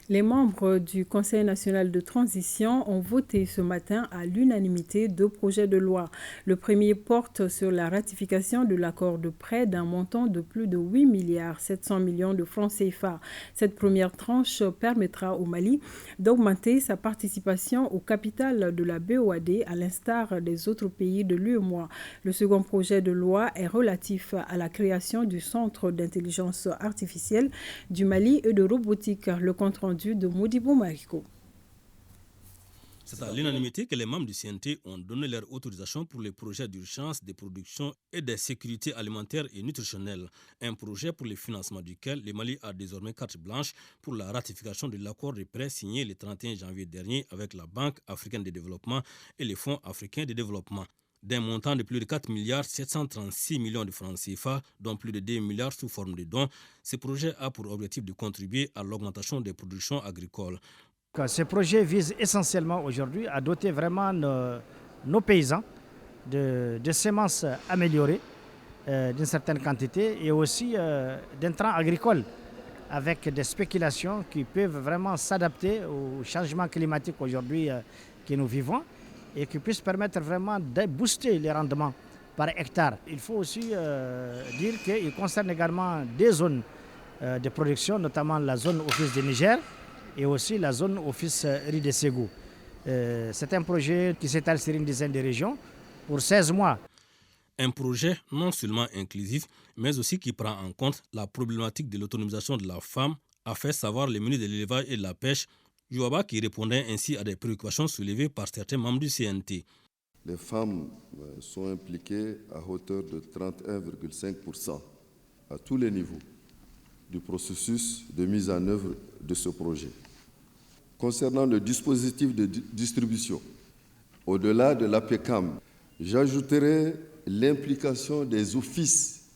Les membres du Conseil national de transition ont voté ce matin à l'unanimité deux projets de loi. Le premier porte sur la ratification de l'accord de prêt d'un montant de plus de 8 milliards 700 millions de francs CFA. Cette première tranche permettra au Mali d'augmenter sa participation au capital de la BOAD à l'instar des autres pays de l'UEMOA. Le second projet de loi est relatif à la création du Centre d'intelligence artificielle du Mali et de robotique. Le compte-rendu de Modibo Mariko. C'est à l'unanimité que les membres du CNT ont donné leur autorisation pour les projets d'urgence, de production et de sécurité alimentaire et nutritionnelle. Un projet pour le financement duquel le Mali a désormais carte blanche pour la ratification de l'accord de prêt signé le 31 janvier dernier avec la Banque africaine de développement et le Fonds africain de développement. D'un montant de plus de 4 milliards 736 millions de francs CFA, dont plus de 2 milliards sous forme de dons, ce projet a pour objectif de contribuer à l'augmentation des productions agricoles. Ce projet vise essentiellement aujourd'hui à doter vraiment nos paysans de semences améliorées d'une certaine quantité et aussi d'intrants agricoles avec des spéculations qui peuvent vraiment s'adapter au changement climatique aujourd'hui que nous vivons et qui puissent permettre vraiment de booster les rendements par hectare. Il faut aussi dire qu'il concerne également des zones de production, notamment la zone office de Niger et aussi la zone office riz de Ségou. C'est un projet qui s'étale sur une dizaine de régions pour 16 mois. Un projet non seulement inclusif, mais aussi qui prend en compte la problématique de l'autonomisation de la femme, a fait savoir le ministre de l'élevage et de la pêche, Jouaba, qui répondait ainsi à des préoccupations soulevées par certains membres du CNT. Les femmes sont impliquées à hauteur de 31,5% à tous les niveaux du processus de mise en œuvre de ce projet. Concernant le dispositif de distribution, au-delà de l'APECAM, j'ajouterai l'implication des offices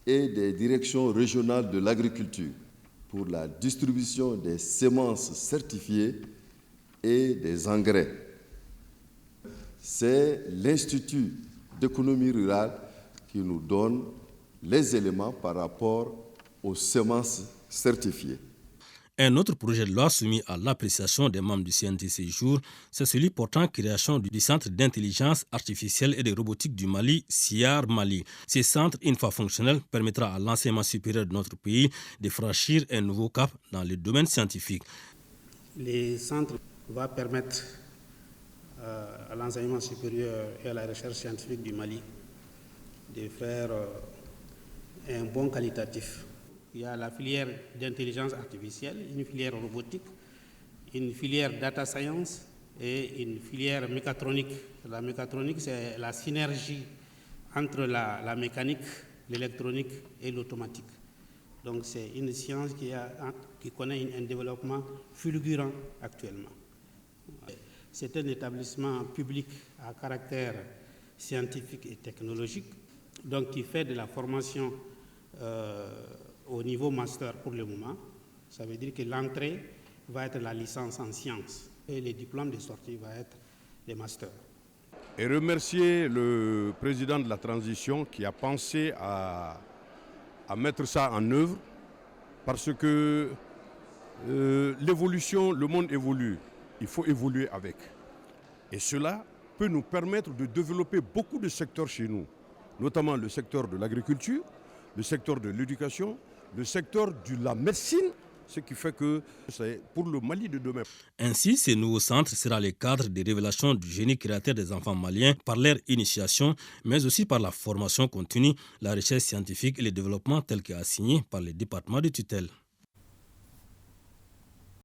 et des directions régionales de l'agriculture pour la distribution des semences certifiées et des engrais. C'est l'Institut d'économie rurale qui nous donne les éléments par rapport aux semences certifiées. Un autre projet de loi soumis à l'appréciation des membres du CNT ces jours, c'est celui portant création du Centre d'intelligence artificielle et de robotique du Mali, CIAR Mali. Ce centre, une fois fonctionnel, permettra à l'enseignement supérieur de notre pays de franchir un nouveau cap dans le domaine scientifique. Le centre va permettre à l'enseignement supérieur et à la recherche scientifique du Mali de faire un bon qualitatif. Il y a la filière d'intelligence artificielle, une filière robotique, une filière data science et une filière mécatronique. La mécatronique, c'est la synergie entre la mécanique, l'électronique et l'automatique. Donc c'est une science qui connaît un développement fulgurant actuellement. C'est un établissement public à caractère scientifique et technologique, donc qui fait de la formation au niveau master pour le moment. Ça veut dire que l'entrée va être la licence en sciences et les diplômes de sortie vont être les masters. Et remercier le président de la transition qui a pensé à mettre ça en œuvre parce que l'évolution, le monde évolue, il faut évoluer avec. Et cela peut nous permettre de développer beaucoup de secteurs chez nous, notamment le secteur de l'agriculture, le secteur de l'éducation, le secteur de la médecine, ce qui fait que c'est pour le Mali de demain. Ainsi, ce nouveau centre sera le cadre de révélation du génie créateur des enfants maliens par leur initiation, mais aussi par la formation continue, la recherche scientifique et le développement tel qu'assigné par les départements de tutelle.